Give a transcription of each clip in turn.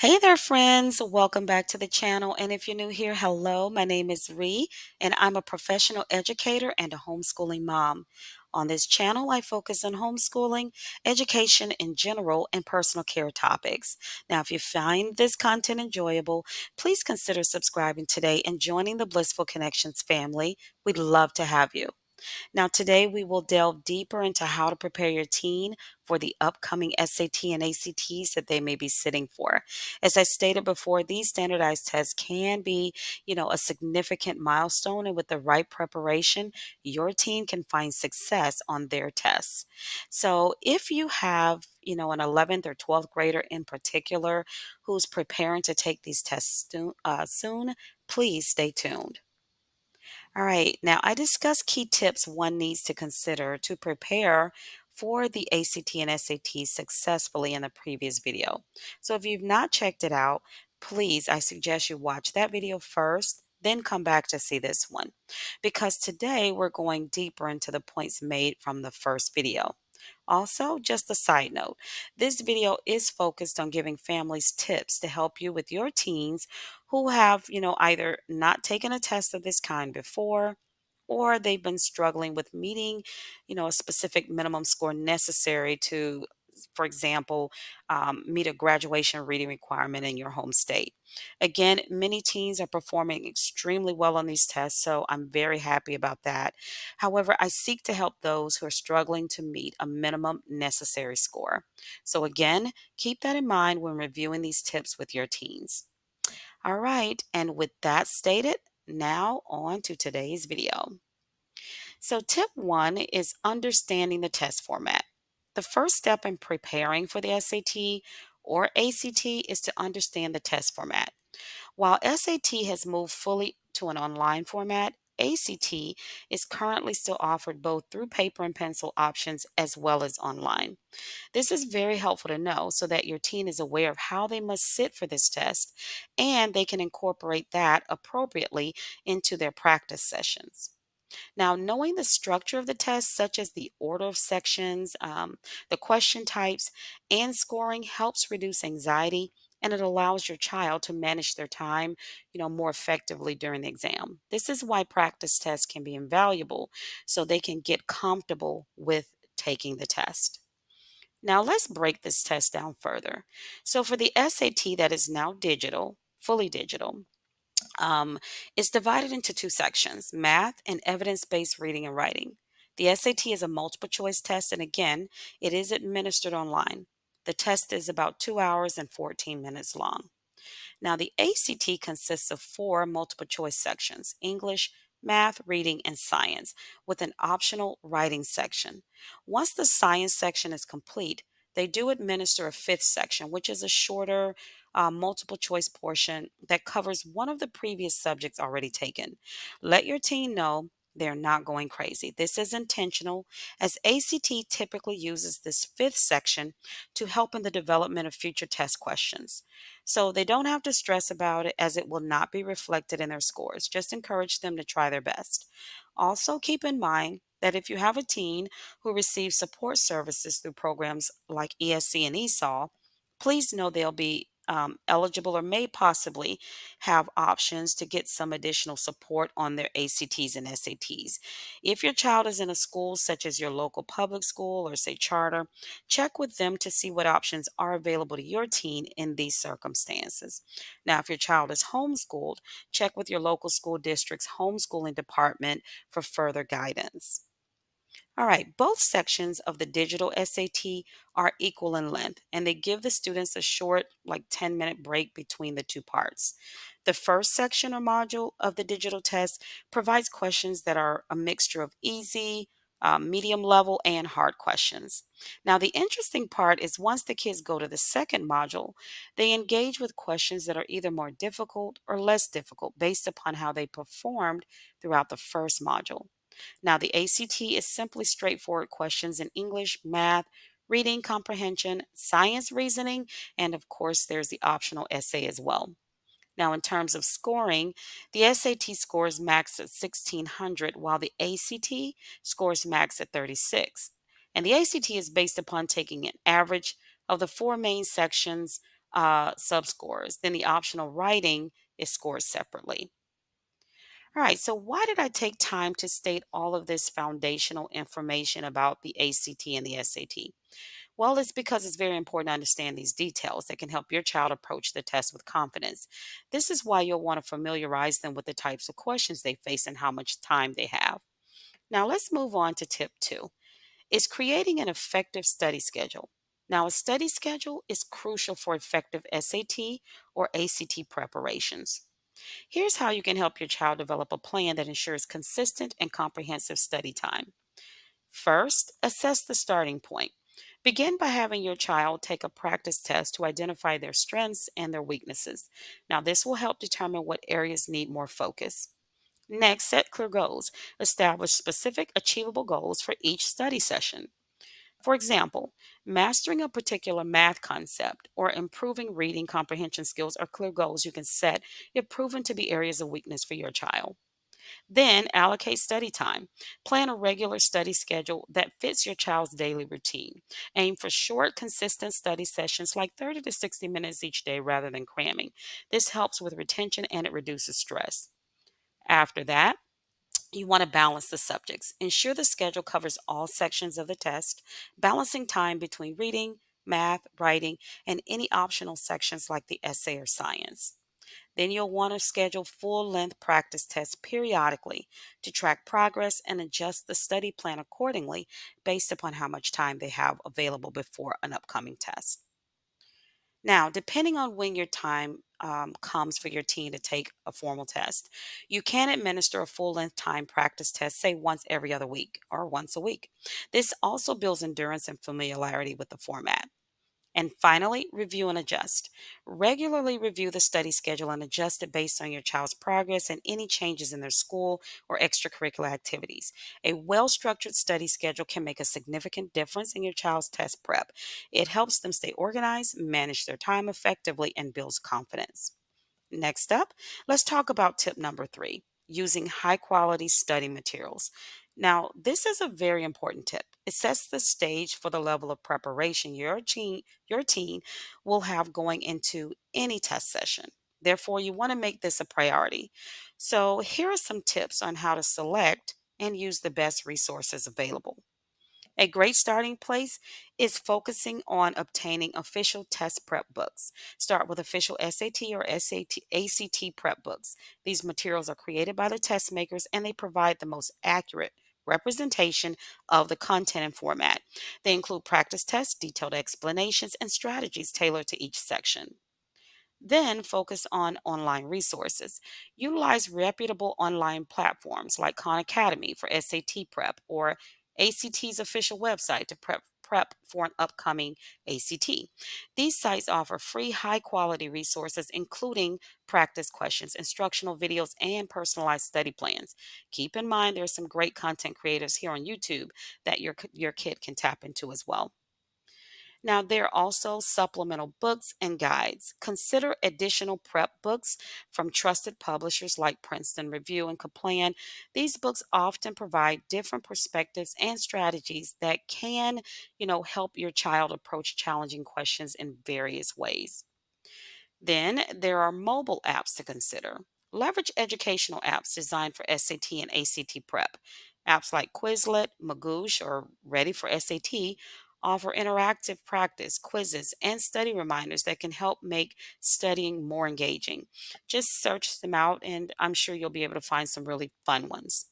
Hey there, friends. Welcome back to the channel. And if you're new here, hello. My name is Ree, and I'm a professional educator and a homeschooling mom. On this channel, I focus on homeschooling, education in general, and personal care topics. Now, if you find this content enjoyable, please consider subscribing today and joining the Blissful Connections family. We'd love to have you. Now, today we will delve deeper into how to prepare your teen for the upcoming SAT and ACTs that they may be sitting for. As I stated before, these standardized tests can be, a significant milestone, and with the right preparation, your teen can find success on their tests. So, if you have, an 11th or 12th grader in particular who's preparing to take these tests soon, please stay tuned. All right, now I discussed key tips one needs to consider to prepare for the ACT and SAT successfully in the previous video. So if you've not checked it out, please, I suggest you watch that video first, then come back to see this one. Because today we're going deeper into the points made from the first video. Also, just a side note, this video is focused on giving families tips to help you with your teens who have, either not taken a test of this kind before or they've been struggling with meeting, a specific minimum score necessary to, for example, meet a graduation reading requirement in your home state. Again, many teens are performing extremely well on these tests, so I'm very happy about that. However, I seek to help those who are struggling to meet a minimum necessary score. So, again, keep that in mind when reviewing these tips with your teens. All right, and with that stated, now on to today's video. So, tip one is understanding the test format. The first step in preparing for the SAT or ACT is to understand the test format. While SAT has moved fully to an online format, ACT is currently still offered both through paper and pencil options as well as online. This is very helpful to know so that your teen is aware of how they must sit for this test and they can incorporate that appropriately into their practice sessions. Now, knowing the structure of the test, such as the order of sections, the question types, and scoring, helps reduce anxiety and it allows your child to manage their time, more effectively during the exam. This is why practice tests can be invaluable so they can get comfortable with taking the test. Now, let's break this test down further. So, for the SAT that is now digital, fully digital, um, it's divided into two sections: math and evidence based reading and writing. The SAT is a multiple choice test, and again, it is administered online. The test is about 2 hours and 14 minutes long. Now, the ACT consists of four multiple choice sections: English, math, reading, and science, with an optional writing section. Once the science section is complete, they do administer a fifth section, which is a shorter multiple choice portion that covers one of the previous subjects already taken. Let your teen know they're not going crazy. This is intentional, as ACT typically uses this fifth section to help in the development of future test questions. So they don't have to stress about it as it will not be reflected in their scores. Just encourage them to try their best. Also, keep in mind that if you have a teen who receives support services through programs like ESC and ESOL, please know they'll be eligible or may possibly have options to get some additional support on their ACTs and SATs. If your child is in a school such as your local public school or, say, charter, check with them to see what options are available to your teen in these circumstances. Now, if your child is homeschooled, check with your local school district's homeschooling department for further guidance. All right, both sections of the digital SAT are equal in length and they give the students a short, like 10-minute break between the two parts. The first section or module of the digital test provides questions that are a mixture of easy, medium level, and hard questions. Now, the interesting part is once the kids go to the second module, they engage with questions that are either more difficult or less difficult based upon how they performed throughout the first module. Now, the ACT is simply straightforward questions in English, math, reading comprehension, science reasoning, and of course, there's the optional essay as well. Now, in terms of scoring, the SAT scores max at 1600, while the ACT scores max at 36. And the ACT is based upon taking an average of the four main sections subscores. Then the optional writing is scored separately. All right, so why did I take time to state all of this foundational information about the ACT and the SAT? Well, it's because it's very important to understand these details that can help your child approach the test with confidence. This is why you'll want to familiarize them with the types of questions they face and how much time they have. Now, let's move on to tip two is creating an effective study schedule. Now, a study schedule is crucial for effective SAT or ACT preparations. Here's how you can help your child develop a plan that ensures consistent and comprehensive study time. First, assess the starting point. Begin by having your child take a practice test to identify their strengths and their weaknesses. Now, this will help determine what areas need more focus. Next, set clear goals. Establish specific, achievable goals for each study session. For example, mastering a particular math concept or improving reading comprehension skills are clear goals you can set if proven to be areas of weakness for your child. Then allocate study time. Plan a regular study schedule that fits your child's daily routine. Aim for short, consistent study sessions like 30 to 60 minutes each day rather than cramming. This helps with retention and it reduces stress. After that, you want to balance the subjects. Ensure the schedule covers all sections of the test, balancing time between reading, math, writing, and any optional sections like the essay or science. Then you'll want to schedule full length practice tests periodically to track progress and adjust the study plan accordingly based upon how much time they have available before an upcoming test. Now, depending on when your time comes for your teen to take a formal test, you can administer a full length time practice test, say once every other week or once a week. This also builds endurance and familiarity with the format. And finally, review and adjust. Regularly review the study schedule and adjust it based on your child's progress and any changes in their school or extracurricular activities. A well structured study schedule can make a significant difference in your child's test prep. It helps them stay organized, manage their time effectively, and builds confidence. Next up, let's talk about tip number three using high quality study materials. Now, this is a very important tip. It sets the stage for the level of preparation your teen will have going into any test session. Therefore, you want to make this a priority. So, here are some tips on how to select and use the best resources available. A great starting place is focusing on obtaining official test prep books. Start with official SAT or ACT prep books. These materials are created by the test makers and they provide the most accurate representation of the content and format. They include practice tests, detailed explanations, and strategies tailored to each section. Then focus on online resources. Utilize reputable online platforms like Khan Academy for SAT prep or ACT's official website to prep for an upcoming ACT. These sites offer free, high quality resources, including practice questions, instructional videos, and personalized study plans. Keep in mind there's some great content creators here on YouTube that your kid can tap into as well. Now, there are also supplemental books and guides. Consider additional prep books from trusted publishers like Princeton Review and Kaplan. These books often provide different perspectives and strategies that can, help your child approach challenging questions in various ways. Then there are mobile apps to consider. Leverage educational apps designed for SAT and ACT prep. Apps like Quizlet, Magoosh, or Ready for SAT offer interactive practice, quizzes, and study reminders that can help make studying more engaging. Just search them out, and I'm sure you'll be able to find some really fun ones.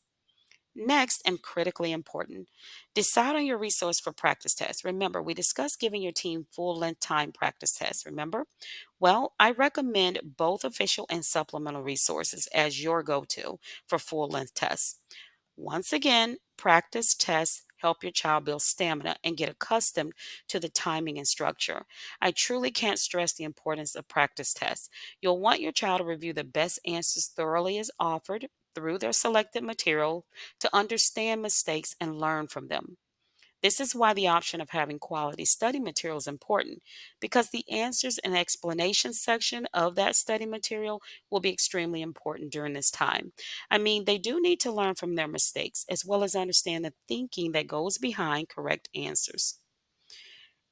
Next, and critically important, decide on your resource for practice tests. Remember, we discussed giving your team full length time practice tests. Remember? Well, I recommend both official and supplemental resources as your go to for full length tests. Once again, practice tests help your child build stamina and get accustomed to the timing and structure. I truly can't stress the importance of practice tests. You'll want your child to review the best answers thoroughly as offered through their selected material to understand mistakes and learn from them. This is why the option of having quality study material is important because the answers and explanation section of that study material will be extremely important during this time. I mean, they do need to learn from their mistakes as well as understand the thinking that goes behind correct answers.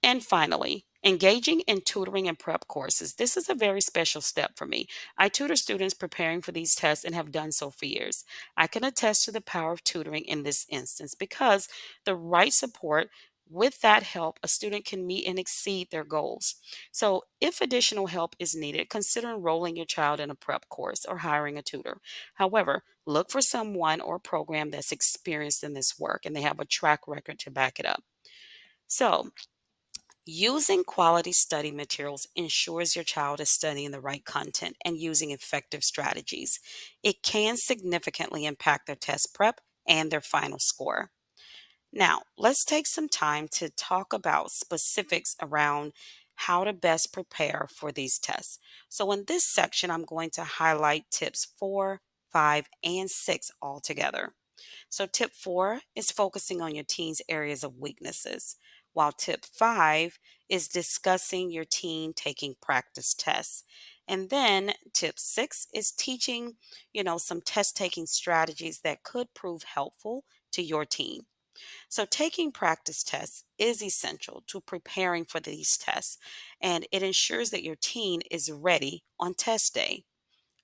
And finally, engaging in tutoring and prep courses. This is a very special step for me. I tutor students preparing for these tests and have done so for years. I can attest to the power of tutoring in this instance because the right support, with that help, a student can meet and exceed their goals. So, if additional help is needed, consider enrolling your child in a prep course or hiring a tutor. However, look for someone or program that's experienced in this work and they have a track record to back it up. So, using quality study materials ensures your child is studying the right content and using effective strategies. It can significantly impact their test prep and their final score. Now, let's take some time to talk about specifics around how to best prepare for these tests. So, in this section, I'm going to highlight tips 4, 5, and 6 altogether. So, tip 4 is focusing on your teen's areas of weaknesses, while tip 5 is discussing your teen taking practice tests. And then tip 6 is teaching, some test taking strategies that could prove helpful to your teen. So, taking practice tests is essential to preparing for these tests, and it ensures that your teen is ready on test day.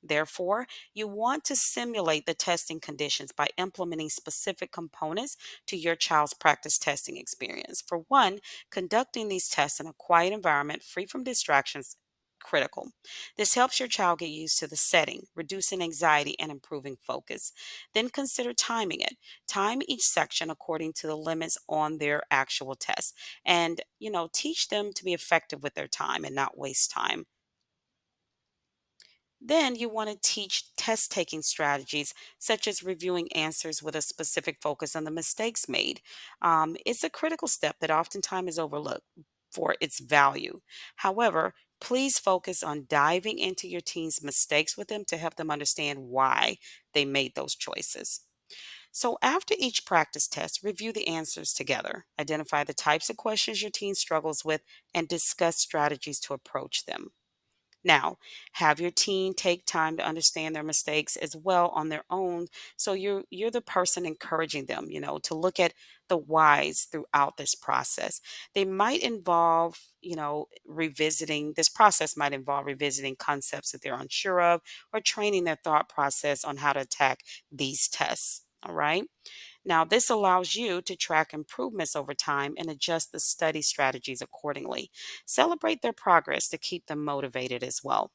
Therefore, you want to simulate the testing conditions by implementing specific components to your child's practice testing experience. For one, conducting these tests in a quiet environment free from distractions critical. This helps your child get used to the setting, reducing anxiety and improving focus. Then consider timing it. Time each section according to the limits on their actual test and, teach them to be effective with their time and not waste time. Then you want to teach test taking strategies, such as reviewing answers with a specific focus on the mistakes made. It's a critical step that oftentimes is overlooked for its value. However, please focus on diving into your team's mistakes with them to help them understand why they made those choices. So, after each practice test, review the answers together. Identify the types of questions your teen struggles with and discuss strategies to approach them. Now, have your teen take time to understand their mistakes as well on their own. So you're the person encouraging them, to look at the whys throughout this process. They might involve, revisiting this process might involve revisiting concepts that they're unsure of or training their thought process on how to attack these tests. All right. Now, this allows you to track improvements over time and adjust the study strategies accordingly. Celebrate their progress to keep them motivated as well.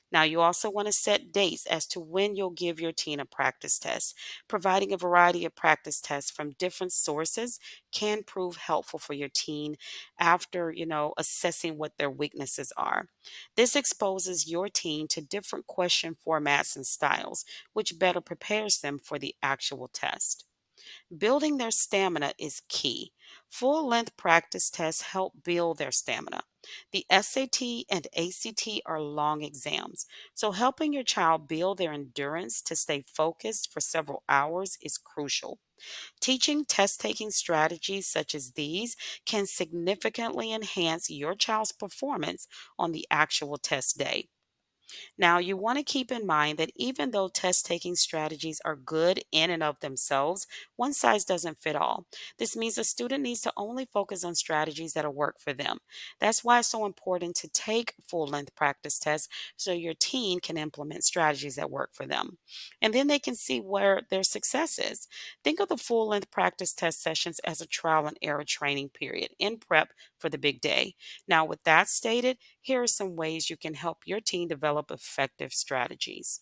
Now, you also want to set dates as to when you'll give your teen a practice test. Providing a variety of practice tests from different sources can prove helpful for your teen after, assessing what their weaknesses are. This exposes your teen to different question formats and styles, which better prepares them for the actual test. Building their stamina is key. Full length practice tests help build their stamina. The SAT and ACT are long exams, so helping your child build their endurance to stay focused for several hours is crucial. Teaching test taking strategies such as these can significantly enhance your child's performance on the actual test day. Now, you want to keep in mind that even though test taking strategies are good in and of themselves, one size doesn't fit all. This means a student needs to only focus on strategies that'll work for them. That's why it's so important to take full length practice tests so your teen can implement strategies that work for them. And then they can see where their success is. Think of the full length practice test sessions as a trial and error training period in prep for the big day. Now, with that stated, here are some ways you can help your team develop effective strategies.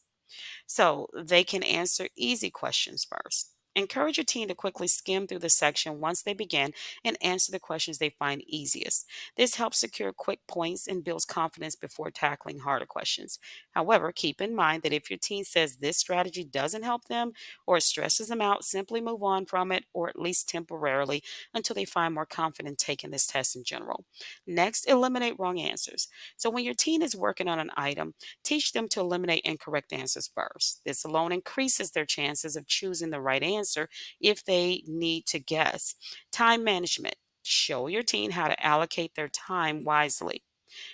So they can answer easy questions first. Encourage your team to quickly skim through the section once they begin and answer the questions they find easiest. This helps secure quick points and builds confidence before tackling harder questions. However, keep in mind that if your team says this strategy doesn't help them or it stresses them out, simply move on from it or at least temporarily until they find more confident taking this test in general. Next, eliminate wrong answers. So when your team is working on an item, teach them to eliminate incorrect answers first. This alone increases their chances of choosing the right answer if they need to guess. Time management. Show your team how to allocate their time wisely.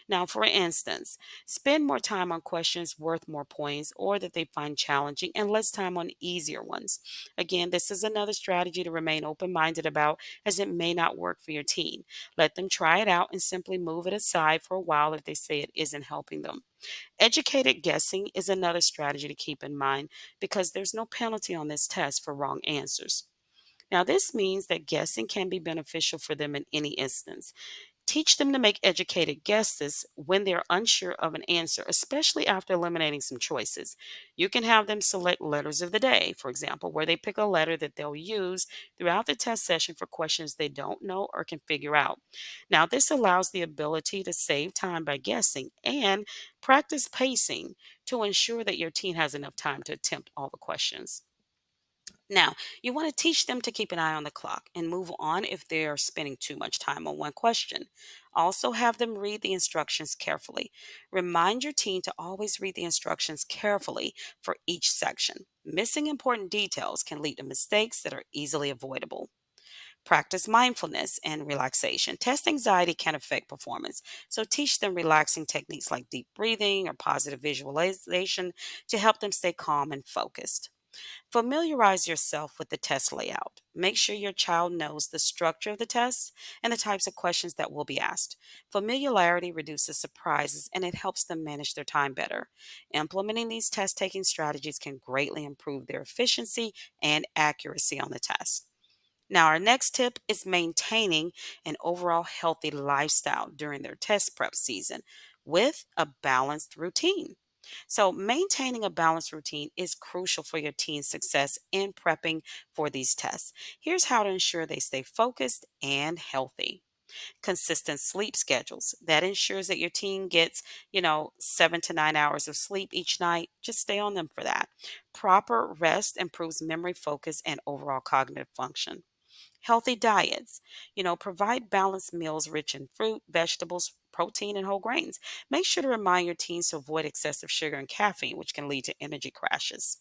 Now, for instance, spend more time on questions worth more points or that they find challenging and less time on easier ones. Again, this is another strategy to remain open minded about as it may not work for your teen. Let them try it out and simply move it aside for a while if they say it isn't helping them. Educated guessing is another strategy to keep in mind because there's no penalty on this test for wrong answers. Now, this means that guessing can be beneficial for them in any instance. Teach them to make educated guesses when they're unsure of an answer, especially after eliminating some choices. You can have them select letters of the day, for example, where they pick a letter that they'll use throughout the test session for questions they don't know or can figure out. Now, this allows the ability to save time by guessing and practice pacing to ensure that your teen has enough time to attempt all the questions. Now, you want to teach them to keep an eye on the clock and move on if they're spending too much time on one question. Also, have them read the instructions carefully. Remind your teen to always read the instructions carefully for each section. Missing important details can lead to mistakes that are easily avoidable. Practice mindfulness and relaxation. Test anxiety can affect performance, so teach them relaxing techniques like deep breathing or positive visualization to help them stay calm and focused. Familiarize yourself with the test layout. Make sure your child knows the structure of the test and the types of questions that will be asked. Familiarity reduces surprises and it helps them manage their time better. Implementing these test taking strategies can greatly improve their efficiency and accuracy on the test. Now, our next tip is maintaining an overall healthy lifestyle during their test prep season with a balanced routine. So, maintaining a balanced routine is crucial for your teen's success in prepping for these tests. Here's how to ensure they stay focused and healthy. Consistent sleep schedules that ensures that your teen gets 7 to 9 hours of sleep each night. Just stay on them for that. Proper rest improves memory, focus, and overall cognitive function. Healthy diets, provide balanced meals rich in fruit, vegetables, protein, and whole grains. Make sure to remind your teens to avoid excessive sugar and caffeine, which can lead to energy crashes.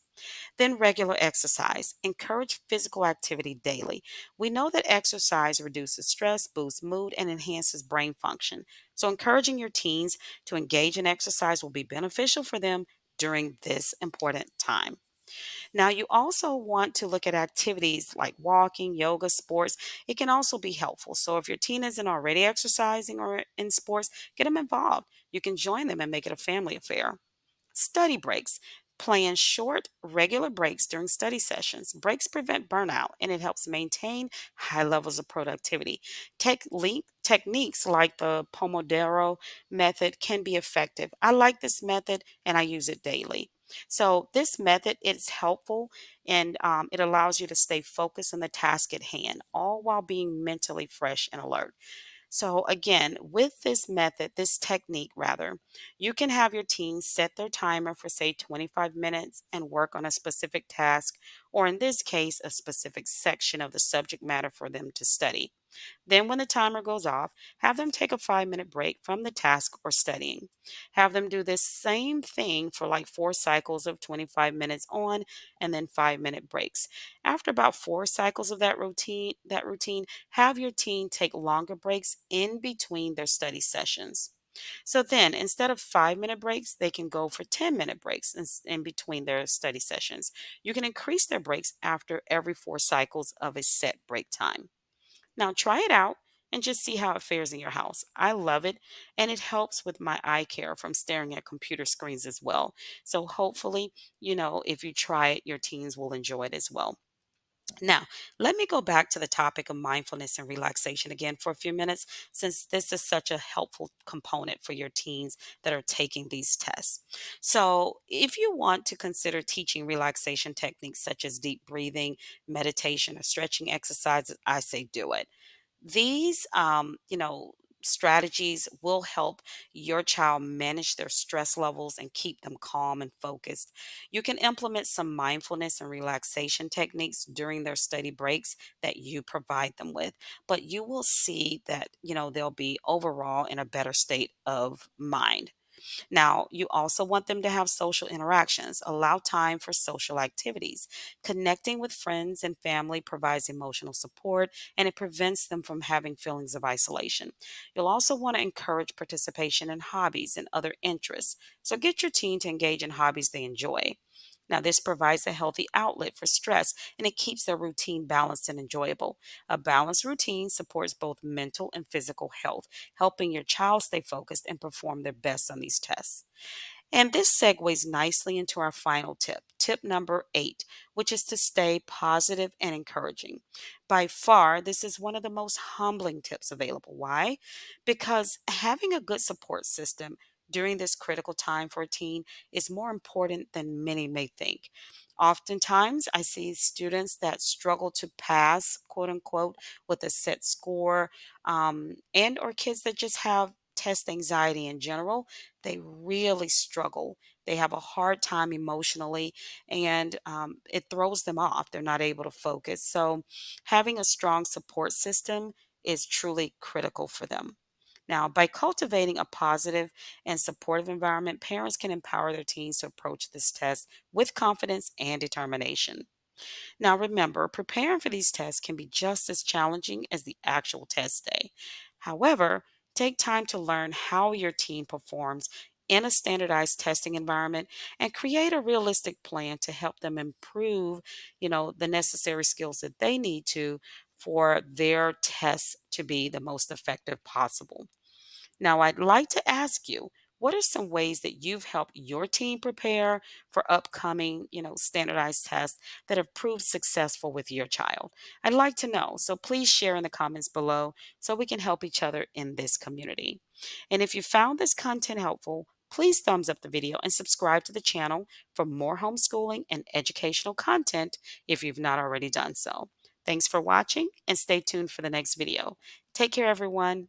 Then, regular exercise. Encourage physical activity daily. We know that exercise reduces stress, boosts mood, and enhances brain function. So, encouraging your teens to engage in exercise will be beneficial for them during this important time. Now, you also want to look at activities like walking, yoga, sports. It can also be helpful. So, if your teen isn't already exercising or in sports, get them involved. You can join them and make it a family affair. Study breaks. Plan short, regular breaks during study sessions. Breaks prevent burnout and it helps maintain high levels of productivity. Techniques like the Pomodoro method can be effective. I like this method and I use it daily. So, this method is helpful and it allows you to stay focused on the task at hand, all while being mentally fresh and alert. So, again, with this method, this technique rather, you can have your team set their timer for, say, 25 minutes and work on a specific task, or in this case, a specific section of the subject matter for them to study. Then, when the timer goes off, have them take a 5-minute break from the task or studying. Have them do this same thing for like 4 cycles of 25 minutes on and then 5-minute breaks. After about 4 cycles of that routine, have your teen take longer breaks in between their study sessions. So then, instead of 5-minute breaks, they can go for 10-minute breaks in between their study sessions. You can increase their breaks after every 4 cycles of a set break time. Now try it out and just see how it fares in your house. I love it and it helps with my eye care from staring at computer screens as well. So hopefully, if you try it, your teens will enjoy it as well. Now, let me go back to the topic of mindfulness and relaxation again for a few minutes, since this is such a helpful component for your teens that are taking these tests. So, if you want to consider teaching relaxation techniques such as deep breathing, meditation, or stretching exercises, I say do it. These, strategies will help your child manage their stress levels and keep them calm and focused. You can implement some mindfulness and relaxation techniques during their study breaks that you provide them with, but you will see that, they'll be overall in a better state of mind. Now, you also want them to have social interactions. Allow time for social activities. Connecting with friends and family provides emotional support and it prevents them from having feelings of isolation. You'll also want to encourage participation in hobbies and other interests. So get your teen to engage in hobbies they enjoy. Now, this provides a healthy outlet for stress and it keeps their routine balanced and enjoyable. A balanced routine supports both mental and physical health, helping your child stay focused and perform their best on these tests. And this segues nicely into our final tip, tip number 8, which is to stay positive and encouraging. By far, this is one of the most humbling tips available. Why? Because having a good support system during this critical time for a teen is more important than many may think. Oftentimes, I see students that struggle to pass, quote unquote, with a set score, and or kids that just have test anxiety in general. They really struggle. They have a hard time emotionally, and it throws them off. They're not able to focus. So, having a strong support system is truly critical for them. Now, by cultivating a positive and supportive environment, parents can empower their teens to approach this test with confidence and determination. Now, remember, preparing for these tests can be just as challenging as the actual test day. However, take time to learn how your team performs in a standardized testing environment and create a realistic plan to help them improve, the necessary skills that they need to for their tests to be the most effective possible. Now, I'd like to ask you, what are some ways that you've helped your team prepare for upcoming, standardized tests that have proved successful with your child? I'd like to know. So please share in the comments below so we can help each other in this community. And if you found this content helpful, please thumbs up the video and subscribe to the channel for more homeschooling and educational content if you've not already done so. Thanks for watching and stay tuned for the next video. Take care, everyone.